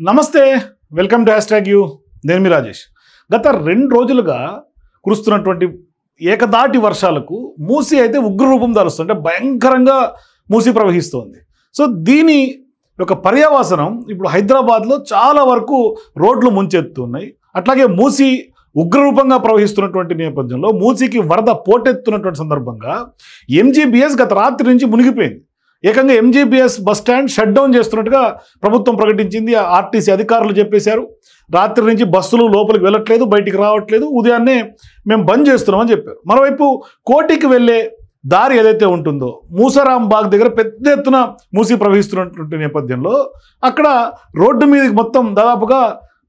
నమస్తే, welcome to #you. నేను మీ రాజేష్. గత 2 రోజులుగా కురుస్తున్నటువంటి ఏకదాటి వర్షాలకు మూసీ అయితే ఉగ్ర రూపం దాలుస్తుంది. అంటే భయంకరంగా మూసీ ప్రవహిస్తోంది. సో దీని యొక్క పర్యవసానం ఇప్పుడు హైదరాబాద్లో చాలా వరకు రోడ్లు ముంచెత్తున్నాయి. అట్లాగే మూసీ ఉగ్రరూపంగా ప్రవహిస్తున్నటువంటి నేపథ్యంలో మూసీకి వరద పోటెత్తున్నటువంటి సందర్భంగా ఎంజీబీఎస్ గత రాత్రి నుంచి మునిగిపోయింది. ఏకంగా MGBS bus stand shut down చేస్తున్నట్టుగా ప్రభుత్వం ప్రకటించింది. ఆర్టీసీ అధికారులు చెప్పేశారు, రాత్రి నుంచి బస్సులు లోపలికి వెళ్ళట్లేదు, బయటికి రావట్లేదు, ఉదయాన్నే మేము బంద్ చేస్తున్నామని చెప్పారు. మరోవైపు కోటికి వెళ్ళే దారి ఏదైతే ఉంటుందో మూసారాం బాగ్ దగ్గర పెద్ద ఎత్తున మూసీ ప్రవహిస్తున్నటువంటి నేపథ్యంలో అక్కడ రోడ్డు మీదకి మొత్తం దాదాపుగా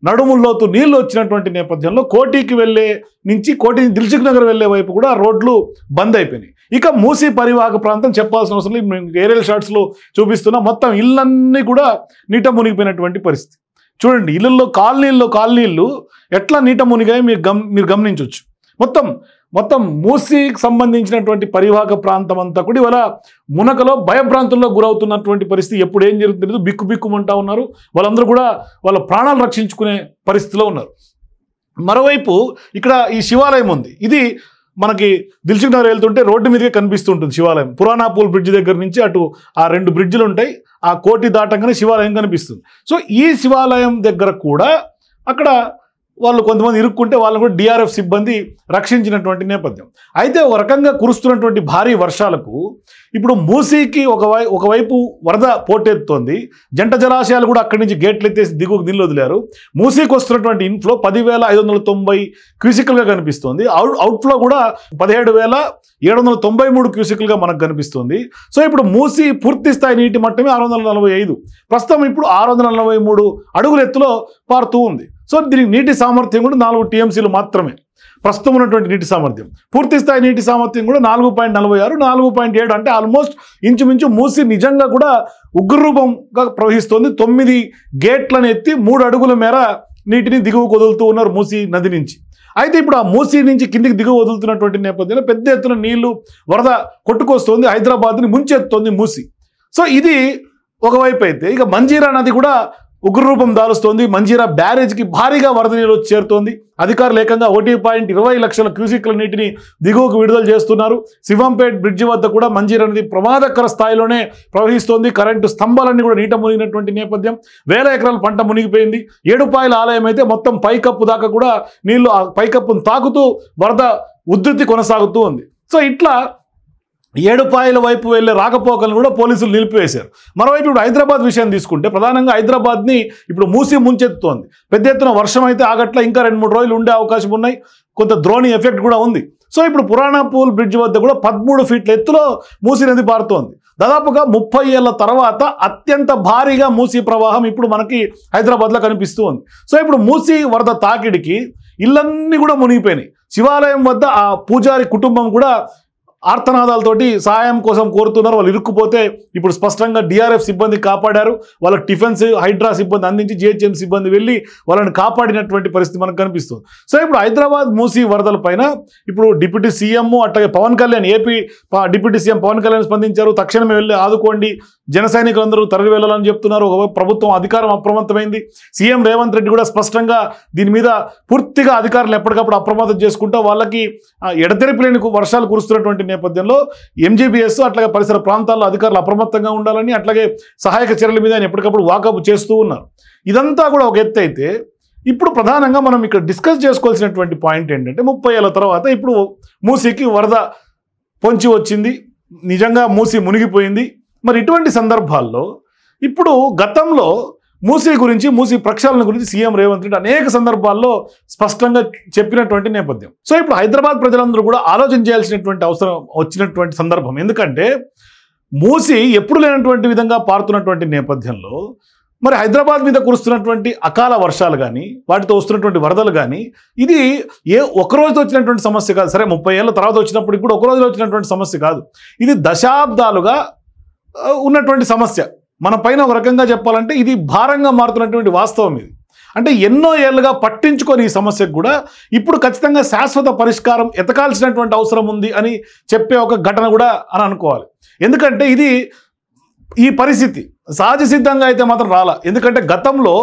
నడుముల్లోతు నీళ్లు వచ్చినటువంటి నేపథ్యంలో కోటికి వెళ్ళే నుంచి కోటి దిల్సుఖ్ నగర్ వెళ్ళే వైపు కూడా రోడ్లు బంద్ అయిపోయినాయి. ఇక మూసీ పరివాహక ప్రాంతం చెప్పాల్సిన అవసరం లేదు, మేము ఏరియల్ షాట్స్లో చూపిస్తున్నా. మొత్తం ఇళ్ళన్నీ కూడా నీట మునిగిపోయినటువంటి పరిస్థితి. చూడండి, ఇళ్ళల్లో కాలనీళ్ళు ఎట్లా నీట మునిగాయో మీరు గమనించవచ్చు. మొత్తం మూసీకి సంబంధించినటువంటి పరివాహక ప్రాంతం అంతా కూడా ఇవాళ మునకలో భయభ్రాంతుల్లో గురవుతున్నటువంటి పరిస్థితి. ఎప్పుడు ఏం జరుగుతుందో బిక్కుమంటా ఉన్నారు. వాళ్ళందరూ కూడా వాళ్ళ ప్రాణాలు రక్షించుకునే పరిస్థితిలో ఉన్నారు. మరోవైపు ఇక్కడ ఈ శివాలయం ఉంది. ఇది మనకి దిల్సుఖ్ నగర్ వెళ్తుంటే రోడ్డు మీదకే కనిపిస్తుంటుంది శివాలయం. పురాణాపూల్ బ్రిడ్జ్ దగ్గర నుంచి అటు ఆ 2 బ్రిడ్జ్లు ఉంటాయి. ఆ కోటి దాటంగానే శివాలయం కనిపిస్తుంది. సో ఈ శివాలయం దగ్గర కూడా అక్కడ వాళ్ళు కొంతమంది ఇరుక్కుంటే వాళ్ళని కూడా డిఆర్ఎఫ్ సిబ్బంది రక్షించినటువంటి నేపథ్యం. అయితే ఒక రకంగా కురుస్తున్నటువంటి భారీ వర్షాలకు ఇప్పుడు మూసీకి ఒకవైపు వరద పోటెత్తుతోంది. జంట జలాశయాలు కూడా అక్కడి నుంచి గేట్లు ఎత్తేసి దిగువకు నీళ్ళు వదిలారు. మూసీకి వస్తున్నటువంటి ఇన్ఫ్లో 10,590 క్యూసికల్గా కనిపిస్తోంది. అవుట్ఫ్లో కూడా 17,793 క్యూసికల్గా మనకు కనిపిస్తుంది. సో ఇప్పుడు మూసీ పూర్తి స్థాయి నీటి మట్టమే 645, ప్రస్తుతం ఇప్పుడు 643 అడుగుల ఎత్తులో పారుతూ ఉంది. సో దీనికి నీటి సామర్థ్యం కూడా 4 టీఎంసీలు మాత్రమే ప్రస్తుతం ఉన్నటువంటి నీటి సామర్థ్యం. పూర్తి స్థాయి నీటి సామర్థ్యం కూడా 4.46, 4.7. అంటే ఆల్మోస్ట్ ఇంచుమించు మూసీ నిజంగా కూడా ఉగ్రరూపంగా ప్రవహిస్తోంది. 9 గేట్లను ఎత్తి 3 అడుగుల మేర నీటిని దిగువకు వదులుతూ ఉన్నారు మూసీ నది నుంచి. అయితే ఇప్పుడు ఆ మూసీ నుంచి కిందికి దిగువ వదులుతున్నటువంటి నేపథ్యంలో పెద్ద ఎత్తున నీళ్లు వరద కొట్టుకొస్తోంది, హైదరాబాద్ని ముంచెత్తుతోంది మూసీ. సో ఇది ఒకవైపు అయితే ఇక మంజీరా నది కూడా ఉగ్రరూపం దాలుస్తోంది. మంజీరా బ్యారేజ్కి భారీగా వరద నీళ్ళు వచ్చి చేరుతోంది. అధికారులు ఏకంగా 1.20 లక్షల క్యూసిక్ల నీటిని దిగువకు విడుదల చేస్తున్నారు. శివంపేట్ బ్రిడ్జి వద్ద కూడా మంజీరా నది ప్రమాదకర స్థాయిలోనే ప్రవహిస్తోంది. కరెంటు స్తంభాలన్నీ కూడా నీట మునిగినటువంటి నేపథ్యం. 1000 ఎకరాల పంట మునిగిపోయింది. ఏడుపాయల ఆలయం అయితే మొత్తం పైకప్పు దాకా కూడా నీళ్లు ఆ పైకప్పును తాకుతూ వరద ఉధృతి కొనసాగుతూ ఉంది. సో ఇట్లా ఏడుపాయల వైపు వెళ్ళే రాకపోకలను కూడా పోలీసులు నిలిపివేశారు. మరోవైపు ఇప్పుడు హైదరాబాద్ విషయం తీసుకుంటే ప్రధానంగా హైదరాబాద్ని ఇప్పుడు మూసీ ముంచెత్తుతోంది. పెద్ద ఎత్తున వర్షం అయితే ఆగట్ల, ఇంకా 2-3 రోజులు ఉండే అవకాశం ఉన్నాయి. కొంత ద్రోణి ఎఫెక్ట్ కూడా ఉంది. సో ఇప్పుడు పురాణాపూల్ బ్రిడ్జ్ వద్ద కూడా 13 ఫీట్ల ఎత్తులో మూసీ నది పారుతోంది. దాదాపుగా 30 ఏళ్ల తర్వాత అత్యంత భారీగా మూసీ ప్రవాహం ఇప్పుడు మనకి హైదరాబాద్లో కనిపిస్తూ ఉంది. సో ఇప్పుడు మూసీ వరద తాకిడికి ఇళ్ళన్నీ కూడా మునిగిపోయినాయి. శివాలయం వద్ద ఆ పూజారి కుటుంబం కూడా ఆర్తనాదాలతోటి సహాయం కోసం కోరుతున్నారు. వాళ్ళు ఇరుక్కుపోతే ఇప్పుడు స్పష్టంగా డిఆర్ఎఫ్ సిబ్బంది కాపాడారు. వాళ్ళకి టిఫెన్స్ హైడ్రా సిబ్బంది అందించి జిహెచ్ఎం సిబ్బంది వెళ్ళి వాళ్ళని కాపాడినటువంటి పరిస్థితి మనకు కనిపిస్తుంది. సో ఇప్పుడు హైదరాబాద్ మూసీ వరదల పైన ఇప్పుడు డిప్యూటీ సీఎం అట్లాగే Pawan Kalyan, AP deputy CM Pawan Kalyan స్పందించారు. తక్షణమే వెళ్ళి ఆదుకోండి, జన సైనికులందరూ తరలి వెళ్ళాలని చెప్తున్నారు. ఒక ప్రభుత్వం అధికారం అప్రమత్తమైంది. సీఎం రేవంత్ రెడ్డి కూడా స్పష్టంగా దీని మీద పూర్తిగా అధికారులు ఎప్పటికప్పుడు అప్రమత్తం చేసుకుంటూ వాళ్ళకి ఎడతెరిపి లేని వర్షాలు కురుస్తున్నటువంటి నేపథ్యంలో ఎంజీబీఎస్ అట్లాగే పరిసర ప్రాంతాల్లో అధికారులు అప్రమత్తంగా ఉండాలని, అట్లాగే సహాయక చర్యల మీద ఆయన ఎప్పటికప్పుడు వాకప్ చేస్తూ ఉన్నారు. ఇదంతా కూడా ఒక ఎత్తు అయితే ఇప్పుడు ప్రధానంగా మనం ఇక్కడ డిస్కస్ చేసుకోవాల్సినటువంటి పాయింట్ ఏంటంటే 30 ఏళ్ల తర్వాత ఇప్పుడు మూసీకి వరద పొంచి వచ్చింది, నిజంగా మూసీ మునిగిపోయింది. మరి ఇటువంటి సందర్భాల్లో ఇప్పుడు గతంలో మూసీ గురించి, మూసీ ప్రక్షాళన గురించి సీఎం రేవంత్ రెడ్డి అనేక సందర్భాల్లో స్పష్టంగా చెప్పినటువంటి నేపథ్యం. సో ఇప్పుడు హైదరాబాద్ ప్రజలందరూ కూడా ఆలోచన చేయాల్సినటువంటి అవసరం వచ్చినటువంటి సందర్భం. ఎందుకంటే మూసీ ఎప్పుడు లేనటువంటి విధంగా పారుతున్నటువంటి నేపథ్యంలో మరి హైదరాబాద్ మీద కురుస్తున్నటువంటి అకాల వర్షాలు కానీ, వాటితో వస్తున్నటువంటి వరదలు కానీ ఇది ఒక రోజుతో వచ్చినటువంటి సమస్య కాదు. సరే 30 ఏళ్ళ తర్వాత వచ్చినప్పుడు కూడా ఒక రోజులో వచ్చినటువంటి సమస్య కాదు. ఇది దశాబ్దాలుగా ఉన్నటువంటి సమస్య. మన పైన ఒక రకంగా చెప్పాలంటే ఇది భారంగా మారుతున్నటువంటి వాస్తవం ఇది. అంటే ఎన్నో ఏళ్ళుగా పట్టించుకొని ఈ సమస్యకు కూడా ఇప్పుడు ఖచ్చితంగా శాశ్వత పరిష్కారం ఎతకాల్సినటువంటి అవసరం ఉంది అని చెప్పే ఒక ఘటన కూడా అని అనుకోవాలి. ఎందుకంటే ఇది ఈ పరిస్థితి సహజ సిద్ధంగా అయితే మాత్రం రాలా. ఎందుకంటే గతంలో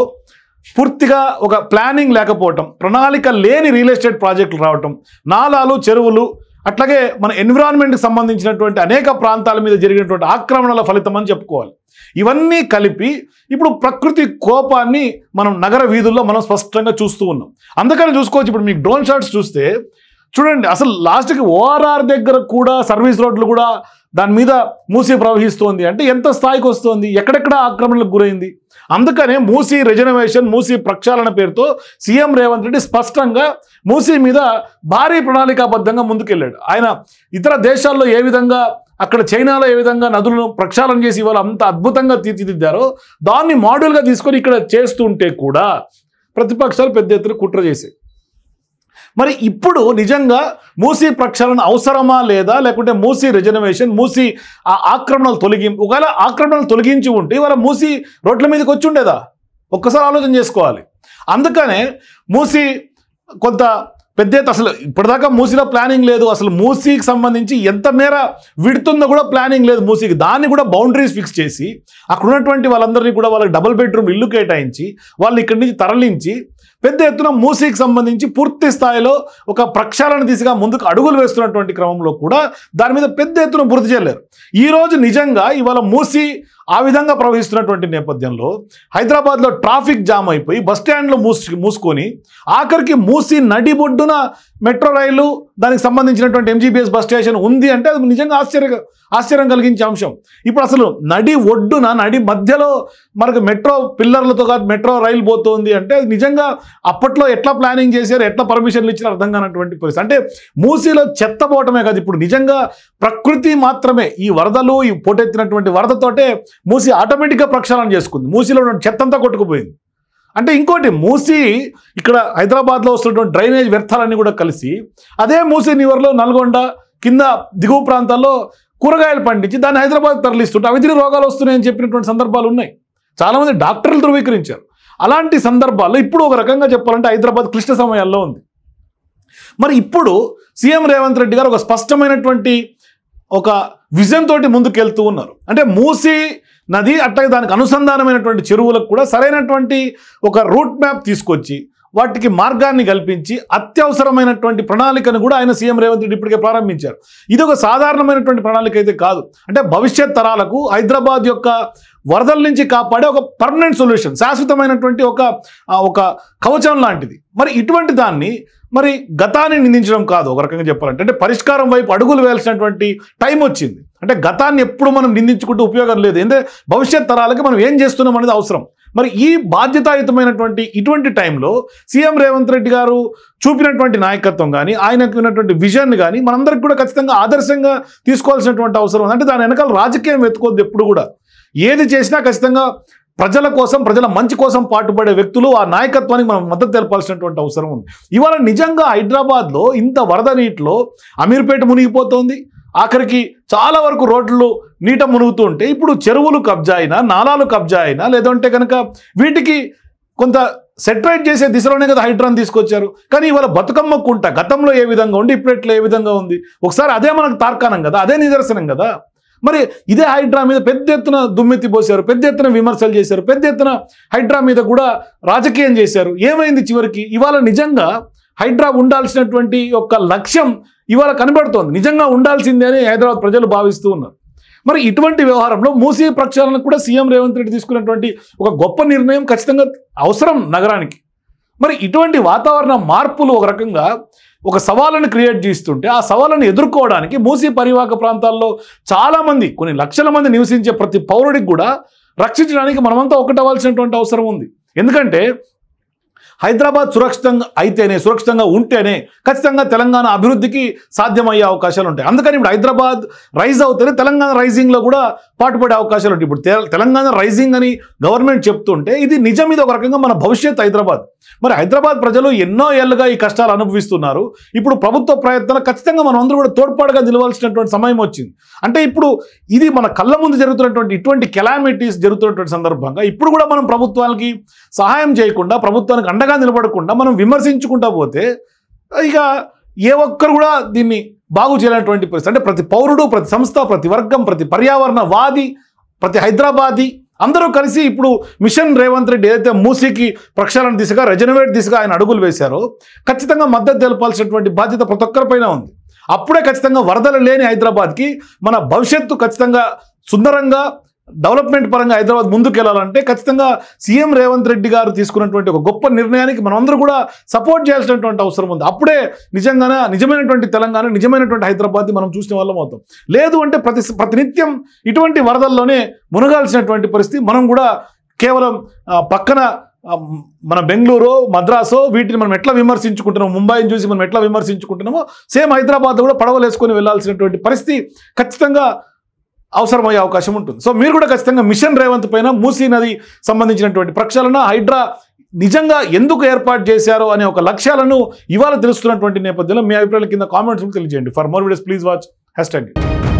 పూర్తిగా ఒక ప్లానింగ్ లేకపోవటం, ప్రణాళిక లేని రియల్ ఎస్టేట్ ప్రాజెక్టులు రావటం, నాలాలు, చెరువులు, అట్లాగే మన ఎన్విరాన్మెంట్కి సంబంధించినటువంటి అనేక ప్రాంతాల మీద జరిగినటువంటి ఆక్రమణల ఫలితం అని చెప్పుకోవాలి. ఇవన్నీ కలిపి ఇప్పుడు ప్రకృతి కోపాన్ని మనం నగర వీధుల్లో మనం స్పష్టంగా చూస్తూ ఉన్నాం. అందుకని చూసుకోవచ్చు, ఇప్పుడు మీకు డ్రోన్ షాట్స్ చూస్తే చూడండి, అసలు లాస్ట్కి ఓఆర్ఆర్ దగ్గర కూడా సర్వీస్ రోడ్లు కూడా దాని మీద మూసి ప్రవహిస్తోంది అంటే ఎంత స్థాయికి వస్తుంది, ఎక్కడెక్కడ ఆక్రమణలకు గురైంది. అందుకనే మూసి రెజనవేషన్, మూసి ప్రక్షాళన పేరుతో సీఎం రేవంత్ రెడ్డి స్పష్టంగా మూసి మీద భారీ ప్రణాళికాబద్ధంగా ముందుకెళ్ళాడు. ఆయన ఇతర దేశాల్లో ఏ విధంగా, అక్కడ చైనాలో ఏ విధంగా నదులను ప్రక్షాళన చేసి ఇవాళ అంత అద్భుతంగా తీర్చిదిద్దారో దాన్ని మోడల్గా తీసుకొని ఇక్కడ చేస్తుంటే కూడా ప్రతిపక్షాలు పెద్ద ఎత్తున కుట్ర చేసాయి. మరి ఇప్పుడు నిజంగా మూసి ప్రక్షాళన అవసరమా లేదా, లేకుంటే మూసి రెజనవేషన్, మూసి ఆక్రమణలు ఒకవేళ ఆక్రమణలు తొలగించి ఉంటే ఇవాళ మూసి రోడ్ల మీదకి వచ్చి ఉండేదా? ఒక్కసారి ఆలోచన చేసుకోవాలి. అందుకనే మూసి కొంత పెద్ద అసలు ఇప్పటిదాకా మూసిలో ప్లానింగ్ లేదు. అసలు మూసీకి సంబంధించి ఎంత మేర విడుతుందో కూడా ప్లానింగ్ లేదు మూసీకి. దాన్ని కూడా బౌండరీస్ ఫిక్స్ చేసి అక్కడ ఉన్నటువంటి వాళ్ళందరినీ కూడా వాళ్ళకి డబుల్ బెడ్రూమ్ ఇల్లు కేటాయించి వాళ్ళు ఇక్కడి నుంచి తరలించి పెద్ద ఎత్తున మూసీకి సంబంధించి పూర్తి స్థాయిలో ఒక ప్రక్షాళన దిశగా ముందుకు అడుగులు వేస్తున్నటువంటి క్రమంలో కూడా దాని మీద పెద్ద ఎత్తున బురద చెల్లారు. ఈరోజు నిజంగా ఇవాళ మూసి ఆ విధంగా ప్రవహిస్తున్నటువంటి నేపథ్యంలో హైదరాబాద్లో ట్రాఫిక్ జామ్ అయిపోయి బస్టాండ్లో మూసుకొని ఆఖరికి మూసి నడిబొడ్డున మెట్రో రైలు, దానికి సంబంధించినటువంటి ఎంజీబీఎస్ బస్ స్టేషన్ ఉంది అంటే అది నిజంగా ఆశ్చర్యం కలిగించే అంశం. ఇప్పుడు అసలు నడి ఒడ్డున, నడి మధ్యలో మనకు మెట్రో పిల్లర్లతో కాదు మెట్రో రైలు పోతుంది అంటే అది నిజంగా అప్పట్లో ఎట్లా ప్లానింగ్ చేశారు, ఎట్లా పర్మిషన్లు ఇచ్చారు అర్థం కానటువంటి పరిస్థితి. అంటే మూసీలో చెత్త పోవటమే కాదు, ఇప్పుడు నిజంగా ప్రకృతి మాత్రమే ఈ వరదలు, ఈ పోటెత్తినటువంటి వరదతోటే మూసి ఆటోమేటిక్గా ప్రక్షాళన చేసుకుంది. మూసీలో ఉన్న చెత్త అంతా కొట్టుకుపోయింది. అంటే ఇంకోటి, మూసి ఇక్కడ హైదరాబాద్లో వస్తున్నటువంటి డ్రైనేజ్ వ్యర్థాలన్నీ కూడా కలిసి అదే మూసి నివర్లో నల్గొండ కింద దిగువ ప్రాంతాల్లో కూరగాయలు పండించి దాన్ని హైదరాబాద్ తరలిస్తుంటే అవిధి రోగాలు వస్తున్నాయని చెప్పినటువంటి సందర్భాలు ఉన్నాయి. చాలామంది డాక్టర్లు ధృవీకరించారు. అలాంటి సందర్భాల్లో ఇప్పుడు ఒక రకంగా చెప్పాలంటే హైదరాబాద్ క్లిష్ట సమయాల్లో ఉంది. మరి ఇప్పుడు సీఎం రేవంత్ రెడ్డి గారు ఒక స్పష్టమైనటువంటి ఒక విజన్ తోటి ముందుకెళ్తూ ఉన్నారు. అంటే మూసి నది అట్లాగే దానికి అనుసంధానమైనటువంటి చెరువులకు కూడా సరైనటువంటి ఒక రూట్ మ్యాప్ తీసుకొచ్చి వాటికి మార్గాన్ని కల్పించి అత్యవసరమైనటువంటి ప్రణాళికను కూడా ఆయన సీఎం రేవంత్ రెడ్డి ఇప్పటికే ప్రారంభించారు. ఇది ఒక సాధారణమైనటువంటి ప్రణాళిక అయితే కాదు. అంటే భవిష్యత్ తరాలకు హైదరాబాద్ యొక్క వరదల నుంచి కాపాడే ఒక పర్మనెంట్ సొల్యూషన్, శాశ్వతమైనటువంటి ఒక కవచం లాంటిది. మరి ఇటువంటి దాన్ని మరి గతాన్ని నిందించడం కాదు, ఒక రకంగా చెప్పాలంటే అంటే పరిష్కారం వైపు అడుగులు వేయాల్సినటువంటి టైం వచ్చింది. అంటే గతాన్ని ఎప్పుడు మనం నిందించుకుంటూ ఉపయోగం లేదు. ఎందుకంటే భవిష్యత్ తరాలకి మనం ఏం చేస్తున్నాం అనేది అవసరం. మరి ఈ బాధ్యతాయుతమైనటువంటి ఇటువంటి టైంలో సీఎం రేవంత్ రెడ్డి గారు చూపినటువంటి నాయకత్వం కానీ, ఆయనకు ఉన్నటువంటి విజన్ కానీ మనందరికి కూడా ఖచ్చితంగా ఆదర్శంగా తీసుకోవాల్సినటువంటి అవసరం ఉంది. అంటే దాని వెనకాల రాజకీయం వెతుకోవద్దు. ఎప్పుడు కూడా ఏది చేసినా ఖచ్చితంగా ప్రజల కోసం, ప్రజల మంచి కోసం పాటుపడే వ్యక్తులు, ఆ నాయకత్వానికి మనం మద్దతు తెలపాల్సినటువంటి అవసరం ఉంది. ఇవాళ నిజంగా హైదరాబాద్లో ఇంత వరద నీటిలో అమీర్పేట మునిగిపోతోంది. ఆఖరికి చాలా వరకు రోడ్లు నీట మునుగుతూ ఉంటే ఇప్పుడు చెరువులు కబ్జా అయినా, నాలాలు కబ్జా అయినా, లేదంటే కనుక వీటికి కొంత సెటరేట్ చేసే దిశలోనే కదా హైడ్రాన్ తీసుకొచ్చారు. కానీ ఇవాళ బతుకమ్మ కుంట గతంలో ఏ విధంగా ఉండి ఇప్పుడు ఎట్లా ఏ విధంగా ఉంది, ఒకసారి అదే మనకు తార్కాణం కదా, అదే నిదర్శనం కదా. మరి ఇదే హైడ్రా మీద పెద్ద ఎత్తున దుమ్మెత్తి పోశారు, పెద్ద ఎత్తున విమర్శలు చేశారు, పెద్ద ఎత్తున హైడ్రా మీద కూడా రాజకీయం చేశారు. ఏమైంది చివరికి? ఇవాళ నిజంగా హైడ్రా ఉండాల్సినటువంటి ఒక లక్ష్యం ఇవాళ కనబడుతోంది. నిజంగా ఉండాల్సిందే అని హైదరాబాద్ ప్రజలు భావిస్తూ ఉన్నారు. మరి ఇటువంటి వ్యవహారంలో మూసీ ప్రక్షాళనకు కూడా సీఎం రేవంత్ రెడ్డి తీసుకున్నటువంటి ఒక గొప్ప నిర్ణయం ఖచ్చితంగా అవసరం నగరానికి. మరి ఇటువంటి వాతావరణ మార్పులు ఒక రకంగా ఒక సవాళ్ళను క్రియేట్ చేస్తుంటే ఆ సవాళ్ళను ఎదుర్కోవడానికి మూసీ పరివాహక ప్రాంతాల్లో చాలామంది, కొన్ని లక్షల మంది నివసించే ప్రతి పౌరుడికి కూడా రక్షించడానికి మనమంతా ఒకటవ్వాల్సినటువంటి అవసరం ఉంది. ఎందుకంటే హైదరాబాద్ సురక్షితంగా ఉంటేనే ఖచ్చితంగా తెలంగాణ అభివృద్ధికి సాధ్యమయ్యే అవకాశాలు ఉంటాయి. అందుకని ఇప్పుడు హైదరాబాద్ రైజ్ అవుతేనే తెలంగాణ రైజింగ్లో కూడా పాటుపడే అవకాశాలు ఉంటాయి. ఇప్పుడు తెలంగాణ రైజింగ్ అని గవర్నమెంట్ చెప్తుంటే ఇది నిజం, ఇది ఒక రకంగా మన భవిష్యత్ హైదరాబాద్. మరి హైదరాబాద్ ప్రజలు ఎన్నో ఏళ్ళుగా ఈ కష్టాలు అనుభవిస్తున్నారు. ఇప్పుడు ప్రభుత్వ ప్రయత్నాలు ఖచ్చితంగా మనం అందరూ కూడా తోడ్పాటుగా నిలవాల్సినటువంటి సమయం వచ్చింది. అంటే ఇప్పుడు ఇది మన కళ్ళ ముందు జరుగుతున్నటువంటి ఇటువంటి కెలామిటీస్ జరుగుతున్నటువంటి సందర్భంగా ఇప్పుడు కూడా మనం ప్రభుత్వానికి సహాయం చేయకుండా, ప్రభుత్వానికి అండగా నిలబడకుండా మనం విమర్శించుకుంటా పోతే ఇక ఏ ఒక్కరు కూడా దీన్ని బాగు చేయలేనటువంటి పరిస్థితి. అంటే ప్రతి పౌరుడు, ప్రతి సంస్థ, ప్రతి వర్గం, ప్రతి పర్యావరణవాది, ప్రతి హైదరాబాదీ అందరూ కలిసి ఇప్పుడు మిషన్ రేవంత్ రెడ్డి ఏదైతే మూసీకి ప్రక్షాళన దిశగా రెజనవేట్ దిశగా ఆయన అడుగులు వేశారో ఖచ్చితంగా మద్దతు తెలపాల్సినటువంటి బాధ్యత ప్రతి ఒక్కరిపైన ఉంది. అప్పుడే ఖచ్చితంగా వరదలు లేని హైదరాబాద్కి మన భవిష్యత్తు ఖచ్చితంగా సుందరంగా డెవలప్మెంట్ పరంగా హైదరాబాద్ ముందుకు వెళ్ళాలంటే ఖచ్చితంగా సీఎం రేవంత్ రెడ్డి గారు తీసుకున్నటువంటి ఒక గొప్ప నిర్ణయానికి మనమందరూ కూడా సపోర్ట్ చేయాల్సినటువంటి అవసరం ఉంది. అప్పుడే నిజంగానే నిజమైనటువంటి తెలంగాణ, నిజమైనటువంటి హైదరాబాద్ని మనం చూసిన వాళ్ళం అవుతాం. లేదు అంటే ప్రతినిత్యం ఇటువంటి వరదల్లోనే మునగాల్సినటువంటి పరిస్థితి. మనం కూడా కేవలం పక్కన మన బెంగళూరు, మద్రాసు వీటిని మనం ఎట్లా విమర్శించుకుంటున్నామో, ముంబైని చూసి మనం ఎట్లా విమర్శించుకుంటున్నామో సేమ్ హైదరాబాద్ కూడా పడవలు వేసుకొని వెళ్లాల్సినటువంటి పరిస్థితి ఖచ్చితంగా అవసరమయ్యే అవకాశం ఉంటుంది. సో మీరు కూడా ఖచ్చితంగా మిషన్ రేవంత్ పైన మూసీ నది సంబంధించినటువంటి ప్రక్షాళన, హైడ్రా నిజంగా ఎందుకు ఏర్పాటు చేశారో అనే ఒక లక్ష్యాలను ఇవాళ తెలుస్తున్నటువంటి నేపథ్యంలో మీ అభిప్రాయాల కింద కామెంట్స్ తెలియజేయండి. For more videos please watch #.